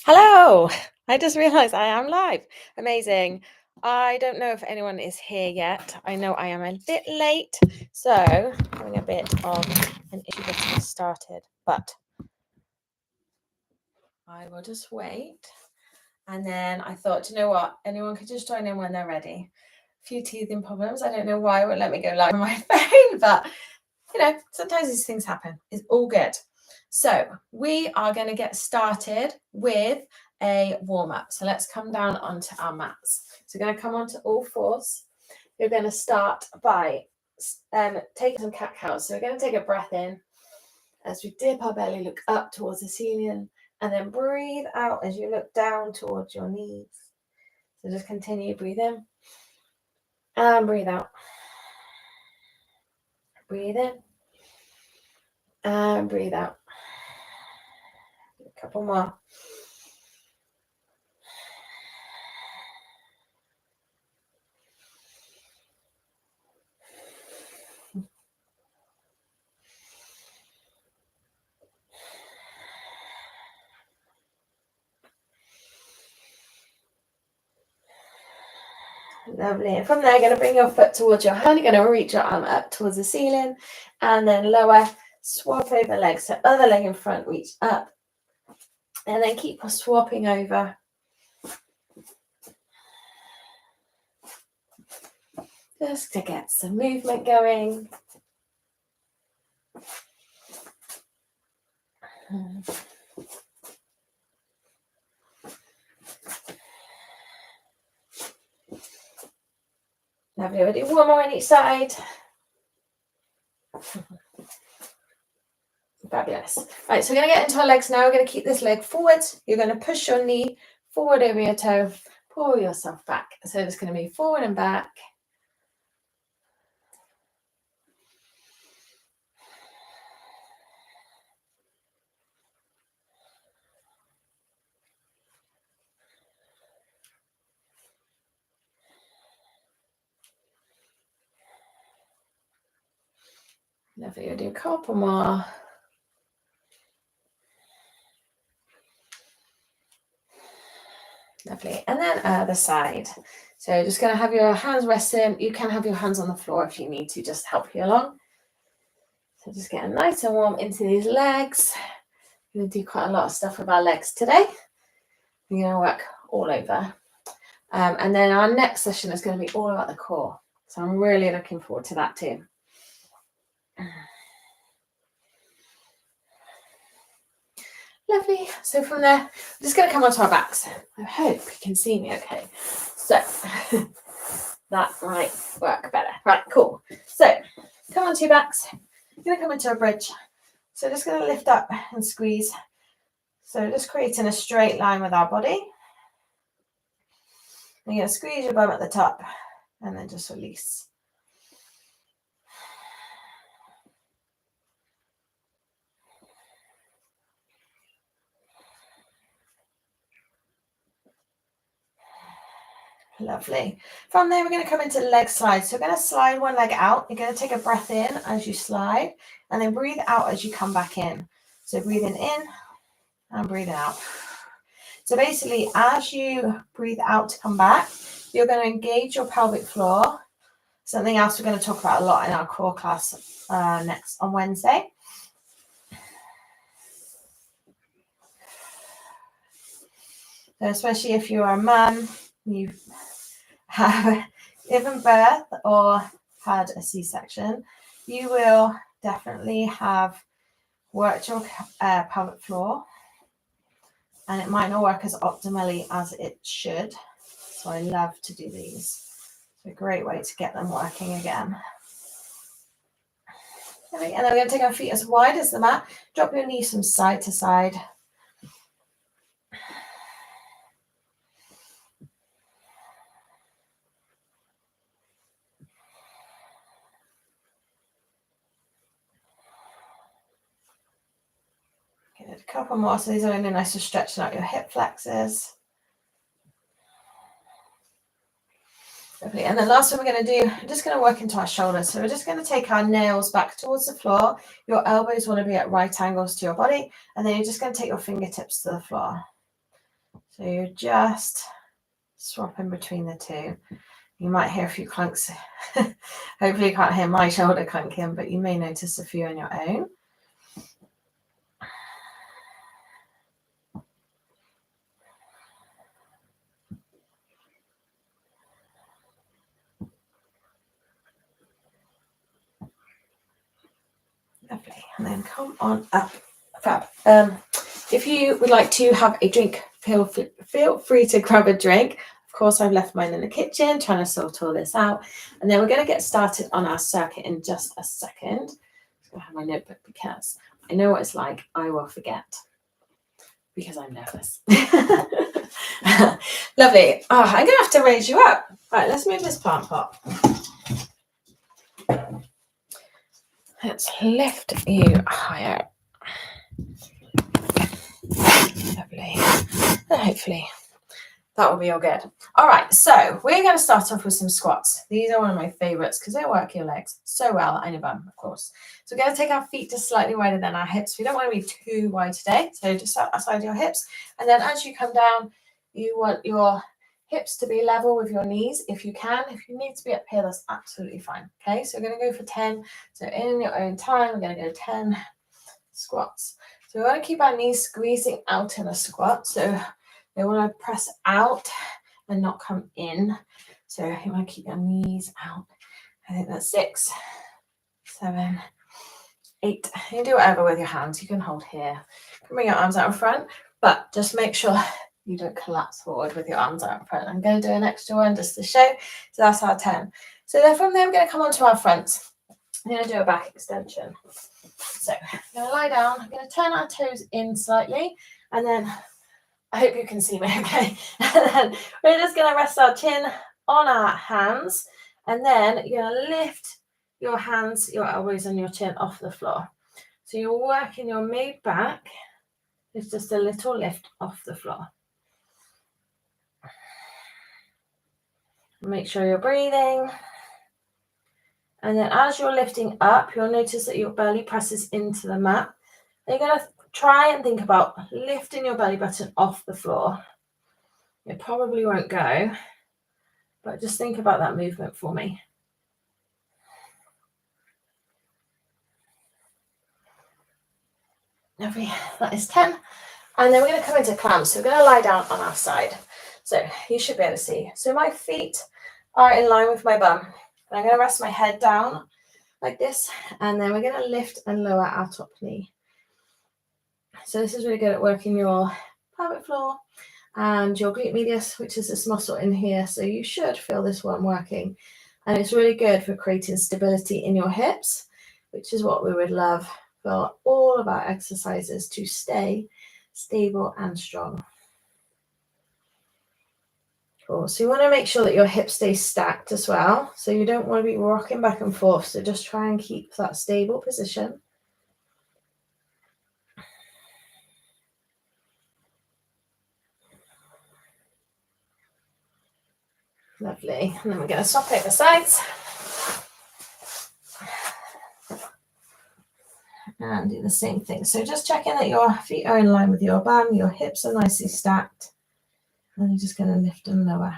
Hello! I just realized I am live. Amazing. I don't know if anyone is here yet. I know I am a bit late, so having a bit of an issue getting started, but I will just wait. And then I thought, you know what? Anyone could just join in when they're ready. A few teething problems. I don't know why it won't let me go live on my phone, but sometimes these things happen. It's all good. So we are going to get started with a warm-up. So let's come down onto our mats. So we're going to come onto all fours. You're going to start by taking some cat-cows. So we're going to take a breath in as we dip our belly, look up towards the ceiling, and then breathe out as you look down towards your knees. So just continue, breathe in and breathe out. Breathe in and breathe out. A couple more. Lovely. And from there, you're going to bring your foot towards your hand. You're going to reach your arm up towards the ceiling and then lower, swap over legs. So other leg in front, reach up. And then keep swapping over. Just to get some movement going. Lovely. We'll do one more on each side. Fabulous. Right, so we're going to get into our legs now. We're going to keep this leg forward. You're going to push your knee forward over your toe. Pull yourself back. So it's going to be forward and back. Lovely. We'll do a couple more. Lovely. And then other side. So just going to have your hands resting. You can have your hands on the floor if you need to, just help you along. So just getting nice and warm into these legs. We're going to do quite a lot of stuff with our legs today. We're going to work all over. And then our next session is going to be all about the core. So I'm really looking forward to that too. Lovely. So from there, I'm just going to come onto our backs. I hope you can see me okay. So that might work better. Right, cool. So come onto your backs. You're going to come into a bridge. So just going to lift up and squeeze. So just creating a straight line with our body. And you're going to squeeze your bum at the top and then just release. Lovely. From there, we're going to come into leg slides. So we're going to slide one leg out. You're going to take a breath in as you slide and then breathe out as you come back in. So breathing in and breathing out. So basically, as you breathe out to come back, you're going to engage your pelvic floor. Something else we're going to talk about a lot in our core class next on Wednesday. So especially if you're a mum, you have given birth or had a C-section, you will definitely have worked your pelvic floor, and it might not work as optimally as it should. So I love to do these. It's a great way to get them working again. And then we're going to take our feet as wide as the mat. Drop your knees from side to side. A couple more. So these are really nice for stretching out your hip flexors. Lovely. And the last one we're going to do, we're just going to work into our shoulders. So we're just going to take our nails back towards the floor. Your elbows want to be at right angles to your body. And then you're just going to take your fingertips to the floor. So you're just swapping between the two. You might hear a few clunks. Hopefully you can't hear my shoulder clunking, but you may notice a few on your own. Lovely. And then come on up. Fab. If you would like to have a drink, feel free to grab a drink. Of course, I've left mine in the kitchen, trying to sort all this out. And then we're going to get started on our circuit in just a second. I have my notebook because I know what it's like. I will forget because I'm nervous. Lovely. Oh, I'm going to have to raise you up. Right, let's move this plant pot. Let's lift you higher. Lovely. And hopefully that will be all good. All right, so we're going to start off with some squats. These are one of my favorites because they work your legs so well and your bum, of course. So we're going to take our feet just slightly wider than our hips. We don't want to be too wide today, so just outside your hips. And then as you come down, you want your hips to be level with your knees if you can. If you need to be up here, that's absolutely fine. Okay, so we're going to go for 10. So in your own time, we're going to go 10 squats. So we want to keep our knees squeezing out in a squat. So they want to press out and not come in. So you want to keep your knees out. I think that's 6, 7, 8. You can do whatever with your hands. You can hold here. You can bring your arms out in front, but just make sure you don't collapse forward with your arms out in front. I'm going to do an extra one just to show. So that's our 10. So then from there, we're going to come onto our fronts. I'm going to do a back extension. So I'm going to lie down. I'm going to turn our toes in slightly, and then I hope you can see me okay. And then we're just going to rest our chin on our hands, and then you're going to lift your hands, your elbows and your chin off the floor. So you're working your mid back. It's just a little lift off the floor. Make sure you're breathing. And then as you're lifting up, you'll notice that your belly presses into the mat. You're going to try and think about lifting your belly button off the floor. It probably won't go, but just think about that movement for me. Lovely. That is 10. And then we're going to come into clams. So we're going to lie down on our side. So you should be able to see. So my feet are in line with my bum. And I'm going to rest my head down like this. And then we're going to lift and lower our top knee. So this is really good at working your pelvic floor and your glute medius, which is this muscle in here. So you should feel this one working. And it's really good for creating stability in your hips, which is what we would love for all of our exercises to stay stable and strong. Cool. So you want to make sure that your hips stay stacked as well. So you don't want to be rocking back and forth. So just try and keep that stable position. Lovely. And then we're going to swap over sides. And do the same thing. So just checking that your feet are in line with your bum, your hips are nicely stacked. And you're just going to lift and lower.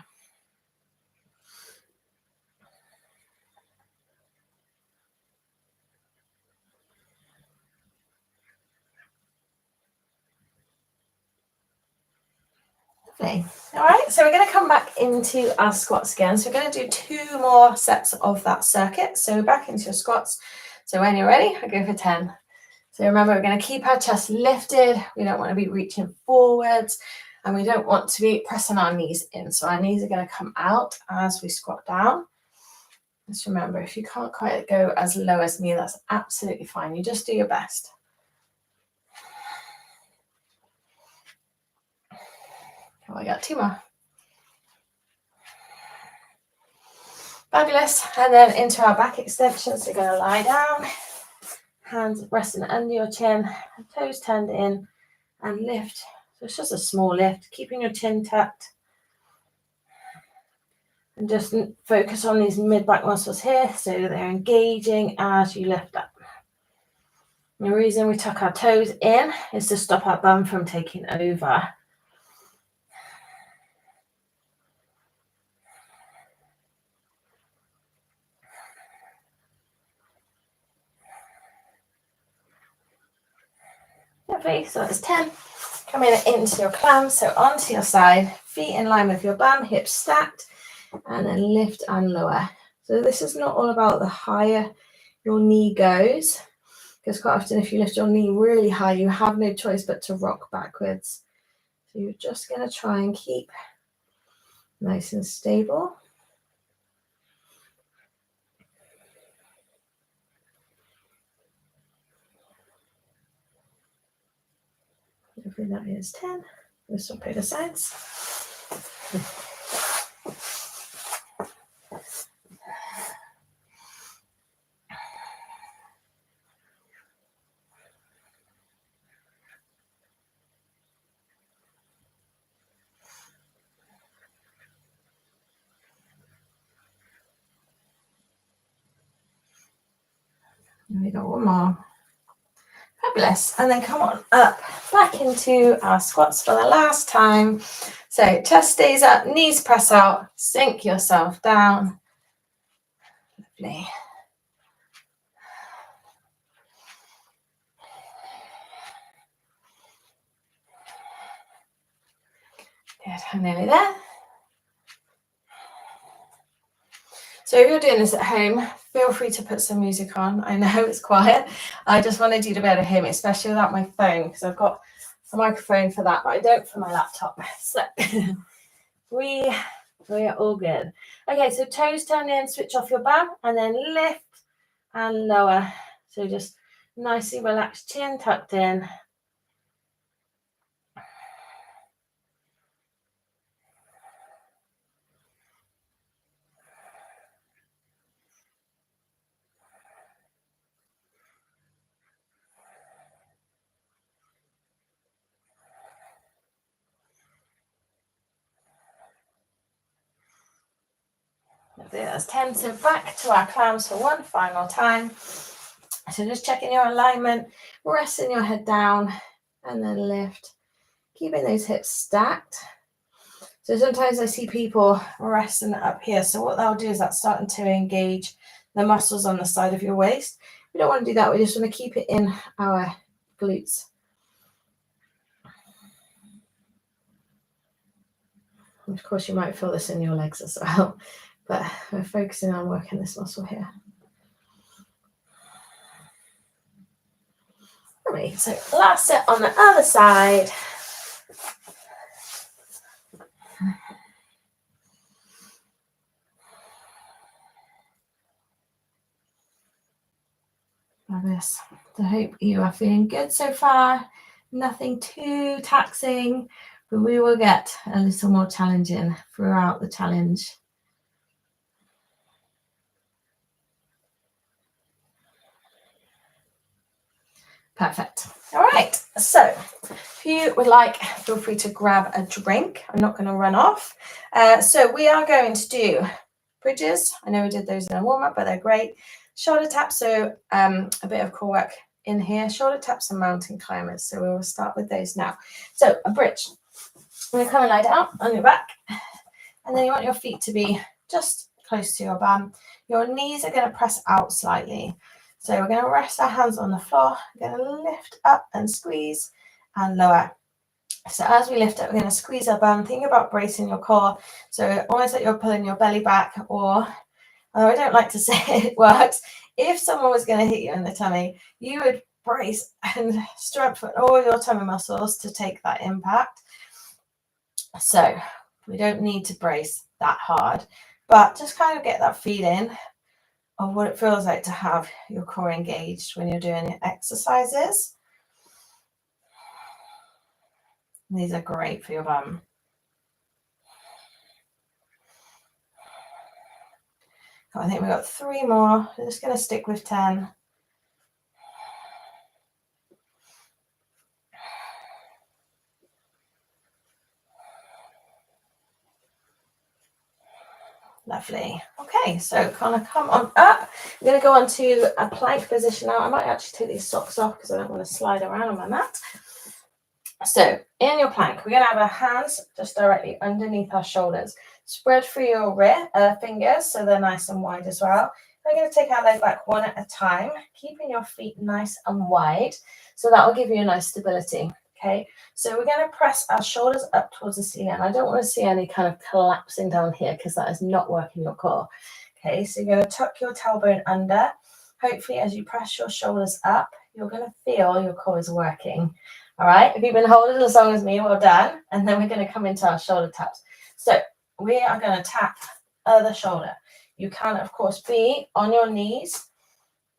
Lovely. All right, so we're going to come back into our squats again. So we're going to do 2 more sets of that circuit. So back into your squats. So when you're ready, I go for 10. So remember, we're going to keep our chest lifted. We don't want to be reaching forwards, and we don't want to be pressing our knees in. So our knees are going to come out as we squat down. Just remember, if you can't quite go as low as me, that's absolutely fine. You just do your best. Oh, I got 2 more. Fabulous. And then into our back extensions, we're going to lie down. Hands resting under your chin, toes turned in, and lift. So it's just a small lift, keeping your chin tucked. And just focus on these mid-back muscles here so they're engaging as you lift up. And the reason we tuck our toes in is to stop our bum from taking over. Lovely. So that's 10. Coming into your clams, so onto your side, feet in line with your bum, hips stacked, and then lift and lower. So this is not all about the higher your knee goes, because quite often if you lift your knee really high, you have no choice but to rock backwards. So you're just going to try and keep nice and stable. Hopefully that is 10. We'll swap over sides. And we got one more. Fabulous. And then come on up back into our squats for the last time. So chest stays up, knees press out, sink yourself down. Lovely. Good, I'm nearly there. So if you're doing this at home, feel free to put some music on. I know it's quiet. I just wanted you to be able to hear me, especially without my phone, because I've got a microphone for that, but I don't for my laptop. So we are all good. Okay, so toes turn in, switch off your bum, and then lift and lower. So just nicely relaxed, chin tucked in. That's 10. So back to our clams for one final time. So just checking your alignment, resting your head down, and then lift, keeping those hips stacked. So sometimes I see people resting up here. So what they'll do is that's starting to engage the muscles on the side of your waist. We don't want to do that. We just want to keep it in our glutes. And of course, you might feel this in your legs as well, but we're focusing on working this muscle here. Right, so last set on the other side. Fabulous. So I hope you are feeling good so far. Nothing too taxing, but we will get a little more challenging throughout the challenge. Perfect. All right. So if you would like, feel free to grab a drink. I'm not going to run off. So we are going to do bridges. I know we did those in a warm-up, but they're great. Shoulder taps, so a bit of core work in here. Shoulder taps and mountain climbers. So we will start with those now. So a bridge. You're going to come and lie down on your back. And then you want your feet to be just close to your bum. Your knees are going to press out slightly. So we're going to rest our hands on the floor. We're going to lift up and squeeze and lower. So as we lift up, we're going to squeeze our bum. Think about bracing your core. So almost like you're pulling your belly back, or, although I don't like to say it works, if someone was going to hit you in the tummy, you would brace and strengthen all your tummy muscles to take that impact. So we don't need to brace that hard, but just kind of get that feeling of what it feels like to have your core engaged when you're doing your exercises. And these are great for your bum. I think we've got 3 more. We're just going to stick with 10. Lovely. Okay, so kind of come on up. I'm going to go on to a plank position now. I might actually take these socks off because I don't want to slide around on my mat. So in your plank, we're going to have our hands just directly underneath our shoulders. Spread through your fingers so they're nice and wide as well. We're going to take our leg back one at a time, keeping your feet nice and wide. So that will give you a nice stability. Okay, so we're going to press our shoulders up towards the ceiling. I don't want to see any kind of collapsing down here because that is not working your core. Okay, so you're going to tuck your tailbone under. Hopefully, as you press your shoulders up, you're going to feel your core is working. All right, if you've been holding as long as me, well done. And then we're going to come into our shoulder taps. So we are going to tap other shoulder. You can, of course, be on your knees.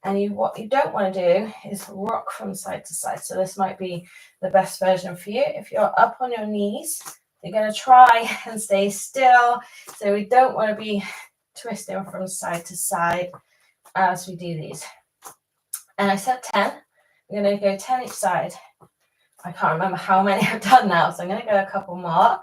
And what you don't want to do is rock from side to side. So this might be the best version for you. If you're up on your knees, you're going to try and stay still. So we don't want to be twisting from side to side as we do these. And I said 10. I'm going to go 10 each side. I can't remember how many I've done now, so I'm going to go a couple more.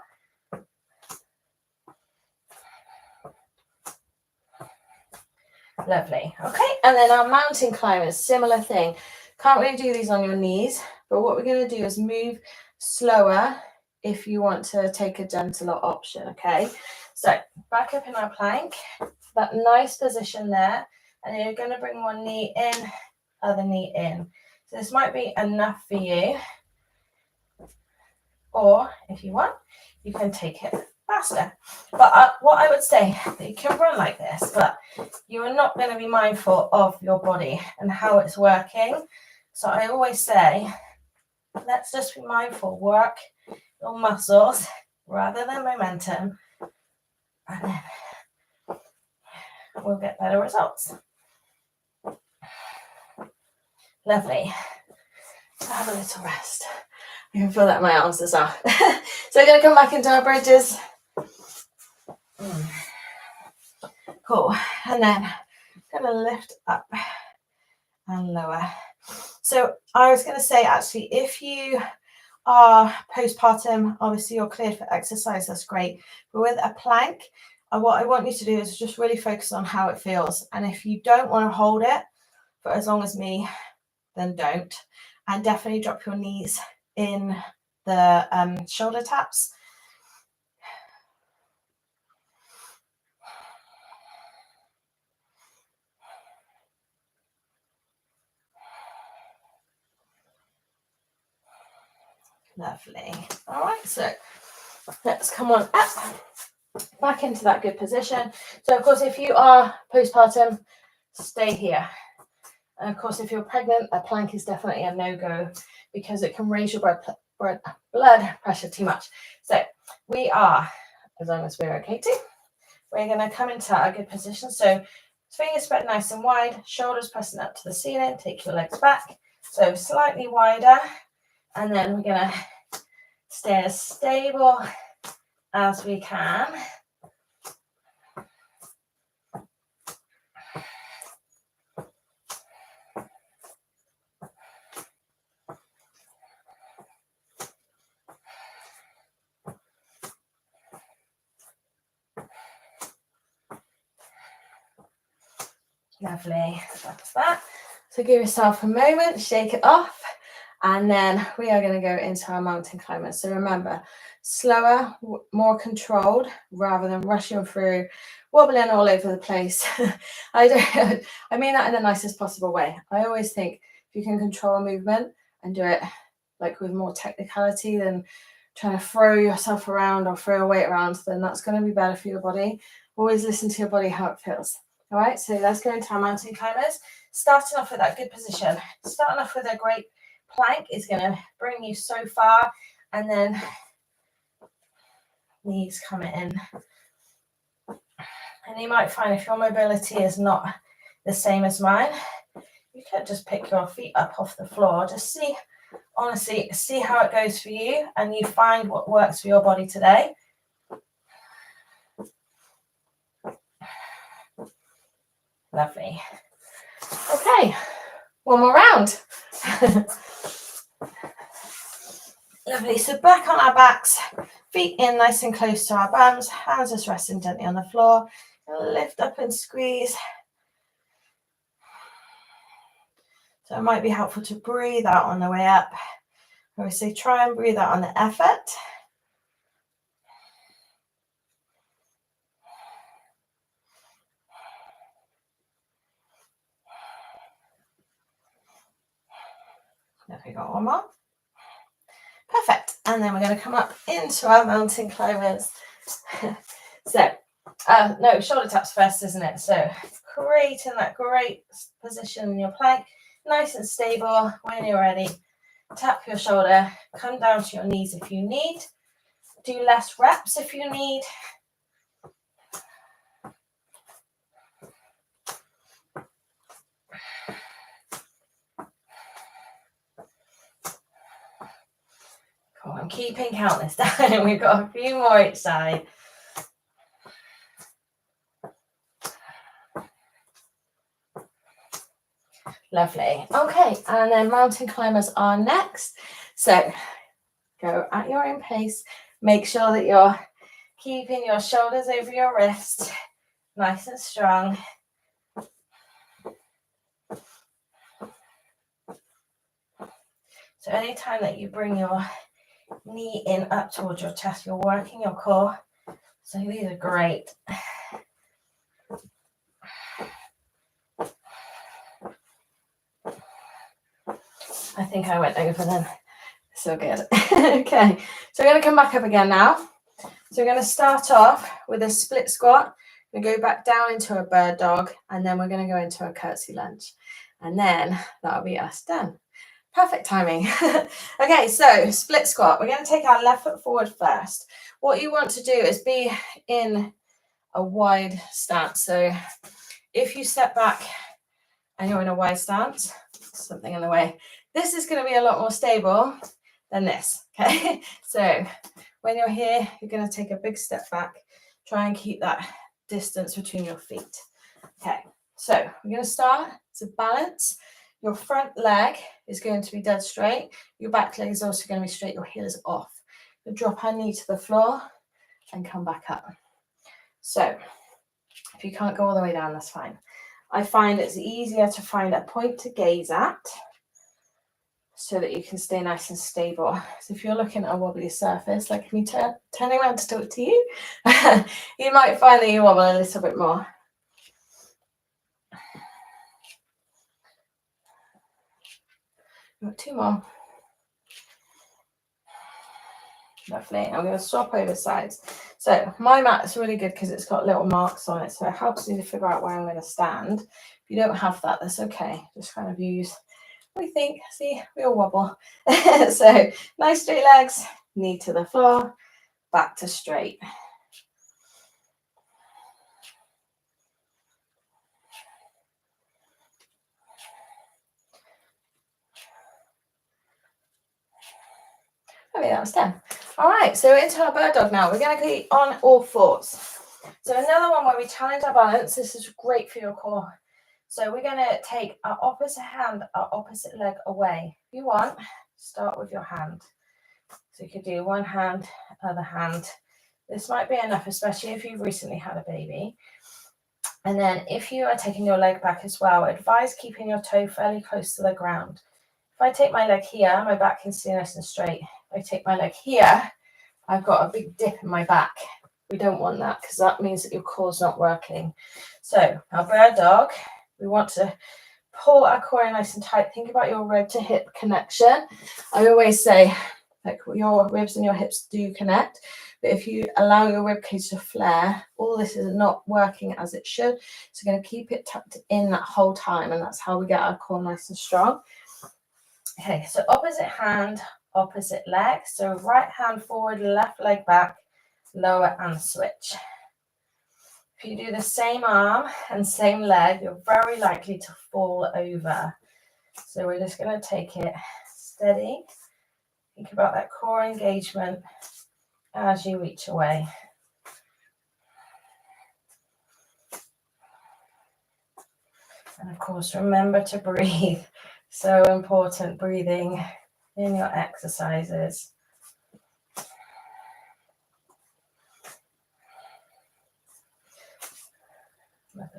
Lovely. Okay, and then our mountain climbers, similar thing. Can't really do these on your knees, but what we're going to do is move slower if you want to take a gentler option, okay? So back up in our plank, that nice position there, and you're going to bring one knee in, other knee in. So this might be enough for you, or if you want, you can take it faster. But what I would say, that you can run like this, but you are not going to be mindful of your body and how it's working. So I always say, let's just be mindful, work your muscles rather than momentum, and then we'll get better results. Lovely. So have a little rest. I can feel that in my arms as well. So we're going to come back into our bridges. Cool. And then going to lift up and lower. So I was going to say, actually, if you are postpartum, obviously you're cleared for exercise, that's great. But with a plank, what I want you to do is just really focus on how it feels. And if you don't want to hold it for as long as me, then don't. And definitely drop your knees in the shoulder taps. Lovely. All right, so let's come on up, back into that good position. So of course, if you are postpartum, stay here. And of course, if you're pregnant, a plank is definitely a no-go because it can raise your blood pressure too much. So we are, as long as we're okay too, we're going to come into a good position. So fingers spread nice and wide, shoulders pressing up to the ceiling, take your legs back. So slightly wider. And then we're going to stay as stable as we can. Lovely. That's that. So give yourself a moment, shake it off. And then we are going to go into our mountain climbers. So remember, slower, more controlled, rather than rushing through, wobbling all over the place. I mean that in the nicest possible way. I always think if you can control a movement and do it like with more technicality than trying to throw yourself around or throw a weight around, then that's going to be better for your body. Always listen to your body, how it feels. All right, so let's go into our mountain climbers. Starting off with that good position. Starting off with a great plank is going to bring you so far, and then knees coming in. And you might find if your mobility is not the same as mine, you could just pick your feet up off the floor. Just see, honestly, see how it goes for you, and you find what works for your body today. Lovely. Okay, one more round. Lovely. So back on our backs, feet in nice and close to our bums, hands just resting gently on the floor. Lift up and squeeze. So it might be helpful to breathe out on the way up. I always say try and breathe out on the effort. There we go, one more. Perfect. And then we're going to come up into our mountain climbers. So, no, shoulder taps first, isn't it? So creating that great position in your plank, nice and stable. When you're ready, tap your shoulder, come down to your knees if you need. Do less reps if you need. Cool, I'm keeping count this time. We've got a few more each side. Lovely. Okay, and then mountain climbers are next. So go at your own pace. Make sure that you're keeping your shoulders over your wrist, nice and strong. So anytime that you bring your knee in up towards your chest, you're working your core. So these are great. I think I went over then. So good. Okay, so we're going to come back up again now. So we're going to start off with a split squat. We go back down into a bird dog, and then we're going to go into a curtsy lunge. And then that'll be us done. Perfect timing. Okay, so split squat. We're going to take our left foot forward first. What you want to do is be in a wide stance. So if you step back and you're in a wide stance, something in the way, this is going to be a lot more stable than this. Okay, so when you're here, you're going to take a big step back. Try and keep that distance between your feet. Okay, so we're going to start to balance. Your front leg is going to be dead straight. Your back leg is also going to be straight. Your heel is off. We'll drop our knee to the floor and come back up. So if you can't go all the way down, that's fine. I find it's easier to find a point to gaze at so that you can stay nice and stable. So if you're looking at a wobbly surface, like me turning around to talk to you, you might find that you wobble a little bit more. Got two more. Lovely. I'm going to swap over sides. So my mat is really good because it's got little marks on it, so it helps me to figure out where I'm going to stand. If you don't have that, that's okay. Just kind of use what we think. See, we all wobble. So nice straight legs, knee to the floor, back to straight. Okay, that was 10. All right, so into our bird dog now. We're going to be on all fours. So another one where we challenge our balance. This is great for your core. So we're going to take our opposite hand, our opposite leg away. If you want, start with your hand. So you could do one hand, other hand. This might be enough, especially if you've recently had a baby. And then if you are taking your leg back as well, advise keeping your toe fairly close to the ground. If I take my leg here, my back can stay nice and straight. If I take my leg here, I've got a big dip in my back. We don't want that because that means that your core's not working. So our bird dog, we want to pull our core in nice and tight. Think about your rib to hip connection. I always say, like, your ribs and your hips do connect, but if you allow your rib cage to flare, all this is not working as it should. So we're going to keep it tucked in that whole time, and that's how we get our core nice and strong. Okay, so opposite hand, opposite leg. So right hand forward, left leg back, lower and switch. If you do the same arm and same leg, you're very likely to fall over. So we're just going to take it steady. Think about that core engagement as you reach away. And of course, remember to breathe. So important, breathing in your exercises.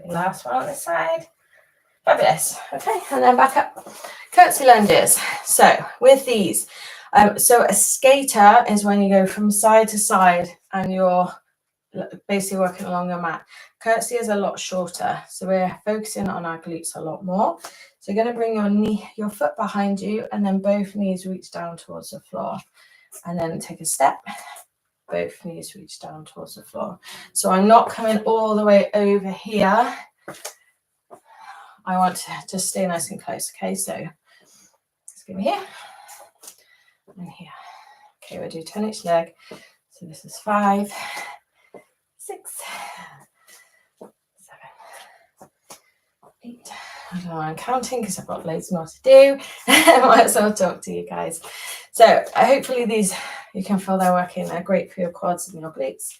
Last one on this side. Fabulous. Okay, and then back up. Curtsy lunges. So with these, so a skater is when you go from side to side and you're basically working along your mat. Curtsy is a lot shorter, so we're focusing on our glutes a lot more. So you're going to bring your foot behind you, and then both knees reach down towards the floor. And then take a step, both knees reach down towards the floor. So I'm not coming all the way over here. I want to just stay nice and close, okay? So let's go here and here. Okay, we'll do 10 each leg. So this is 5, 6, 7, 8. I don't know why I'm counting because I've got loads more to do. I might as well talk to you guys. So hopefully these, you can feel they're working. They're great for your quads and your glutes.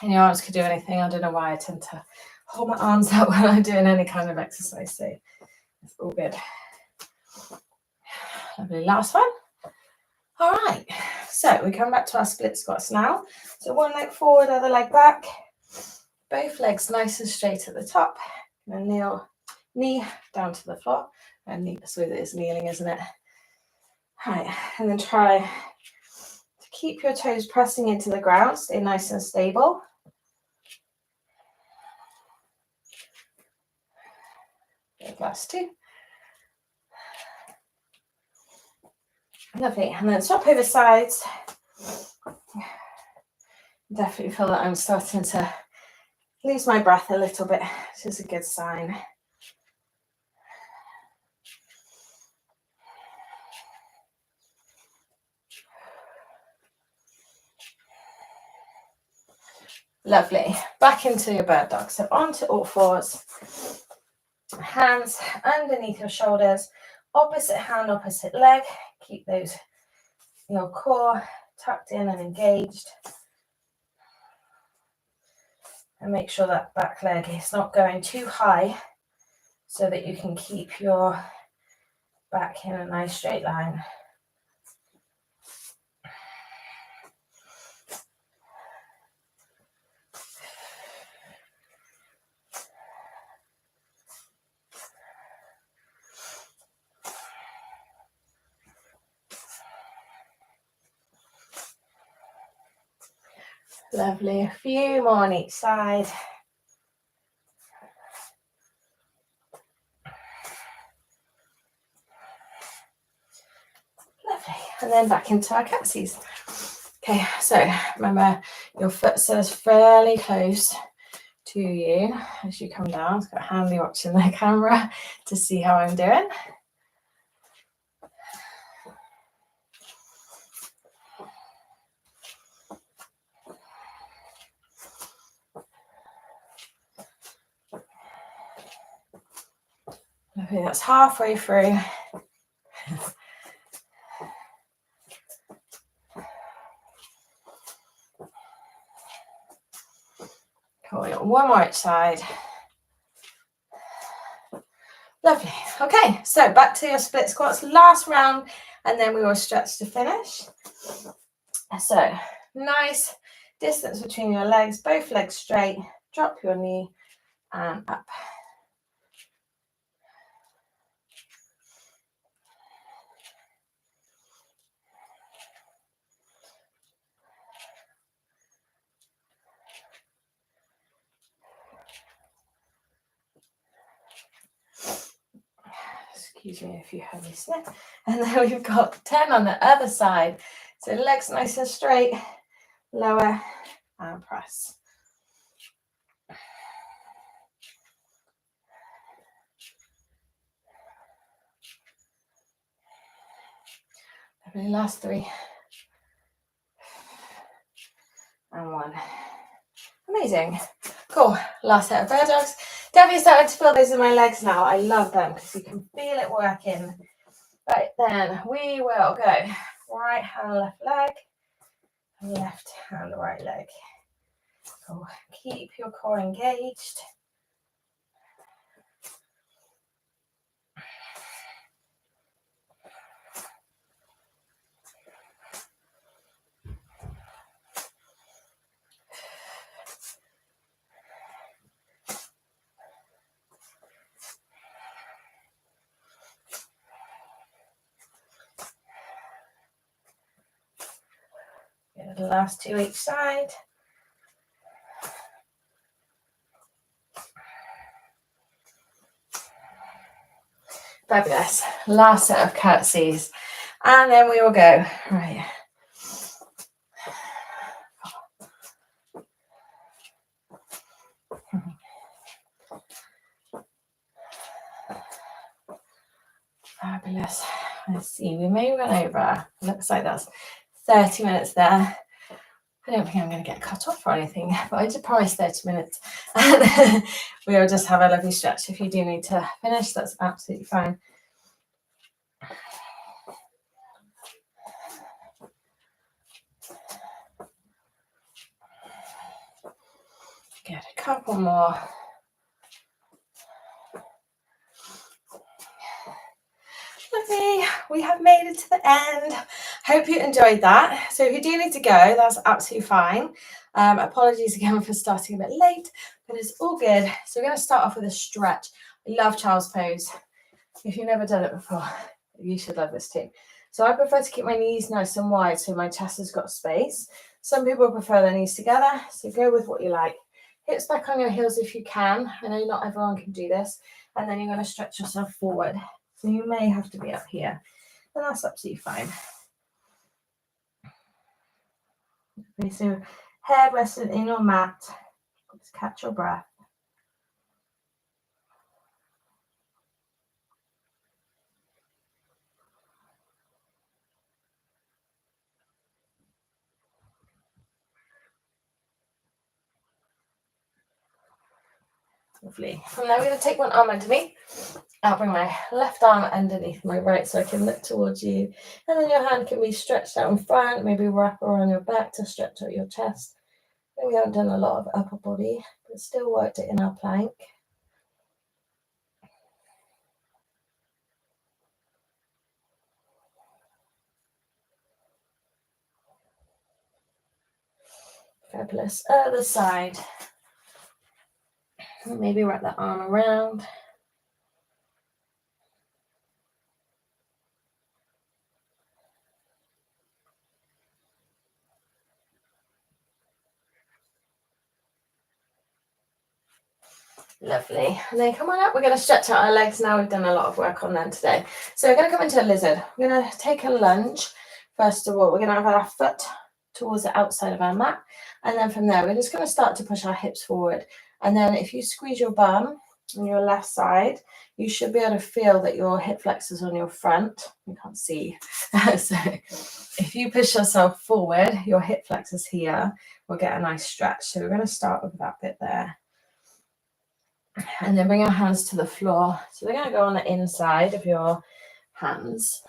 And your arms could do anything. I don't know why I tend to hold my arms out when I'm doing any kind of exercise. So it's all good. Lovely. Last one. All right. So we come back to our split squats now. So one leg forward, other leg back. Both legs nice and straight at the top. And knee down to the floor. And so it is kneeling, isn't it? Right. And then try to keep your toes pressing into the ground. Stay nice and stable. Last 2. Lovely. And then swap over sides. Definitely feel that I'm starting to lose my breath a little bit, which is a good sign. Lovely. Back into your bird dog. So onto all fours. Hands underneath your shoulders. Opposite hand, opposite leg. Keep your core tucked in and engaged. And make sure that back leg is not going too high so that you can keep your back in a nice straight line. Lovely. A few more on each side. Lovely. And then back into our catsies. Okay, so remember your foot stays fairly close to you as you come down. It's got handy watching the camera to see how I'm doing. Okay, that's halfway through. Cool, we got one more each side. Lovely. Okay, so back to your split squats, last round, and then we will stretch to finish. So nice distance between your legs, both legs straight, drop your knee and up. Excuse me if you have a sniff. And then we've got 10 on the other side. So legs nice and straight, lower and press. Last 3. And 1. Amazing. Cool. Last set of bird dogs. Definitely starting to feel those in my legs now. I love them because you can feel it working. Right, then we will go right hand, left leg, left hand, right leg. Cool. Keep your core engaged. The last 2 each side. Fabulous. Last set of curtsies. And then we will go. Right. Fabulous. Let's see, we may run over. Looks like that's 30 minutes there. I don't think I'm going to get cut off or anything, but I did promise 30 minutes. And we'll just have a lovely stretch. If you do need to finish, that's absolutely fine. Good, a couple more. Lovely, we have made it to the end. Hope you enjoyed that. So if you do need to go, that's absolutely fine. Apologies again for starting a bit late, but it's all good. So we're going to start off with a stretch. I love child's pose. If you've never done it before, you should love this too. So I prefer to keep my knees nice and wide so my chest has got space. Some people prefer their knees together, so go with what you like. Hips back on your heels if you can. I know not everyone can do this. And then you're going to stretch yourself forward. So you may have to be up here, and that's absolutely fine. Okay, so head resting in your mat. Just catch your breath. Lovely. From there, we're going to take one arm under me. I'll bring my left arm underneath my right so I can look towards you. And then your hand can be stretched out in front, maybe wrap around your back to stretch out your chest. We haven't done a lot of upper body, but still worked it in our plank. Fabulous. Other side. Maybe wrap that arm around. Lovely. And then come on up. We're going to stretch out our legs now. We've done a lot of work on them today. So we're going to come into a lizard. We're going to take a lunge. First of all, we're going to have our foot towards the outside of our mat. And then from there, we're just going to start to push our hips forward. And then if you squeeze your bum on your left side, you should be able to feel that your hip flexors on your front. You can't see. So if you push yourself forward, your hip flexors here will get a nice stretch. So we're going to start with that bit there. And then bring your hands to the floor. So they're going to go on the inside of your hands.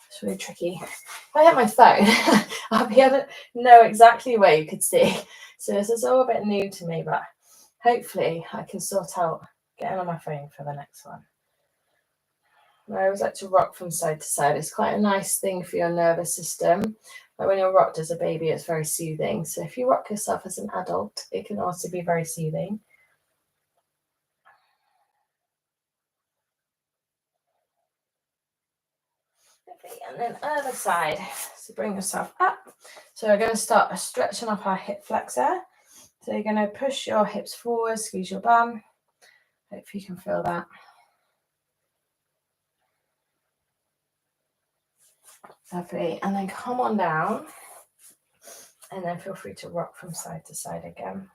It's really tricky. If I hit my phone, I'll be able to know exactly where you could see. So this is all a bit new to me, but hopefully I can sort out getting on my phone for the next one. I always like to rock from side to side. It's quite a nice thing for your nervous system. Like when you're rocked as a baby, it's very soothing. So if you rock yourself as an adult, it can also be very soothing. And then other side. So bring yourself up. So we're going to start stretching up our hip flexor. So you're going to push your hips forward, squeeze your bum. Hopefully you can feel that. Lovely. And then come on down. And then feel free to rock from side to side again.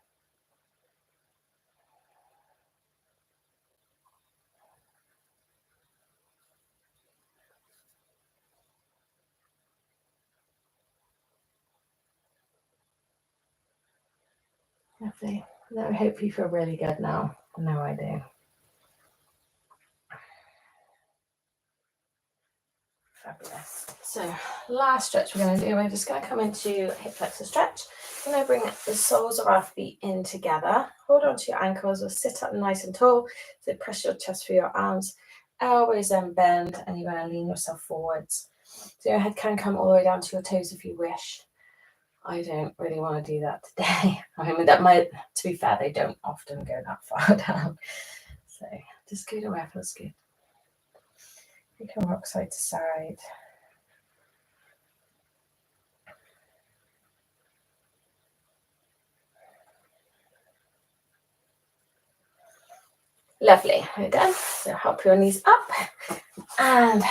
Lovely. I hope you feel really good now. I know I do. Fabulous. So last stretch we're going to do, we're just going to come into hip flexor stretch. We're going to bring the soles of our feet in together. Hold on to your ankles or sit up nice and tall. So press your chest through your arms. Elbows then bend and you're going to lean yourself forwards. So your head can come all the way down to your toes if you wish. I don't really want to do that today. I mean, that might, to be fair, they don't often go that far down. So just go to where feels good. You can rock side to side. Lovely. There we go. So hop your knees up and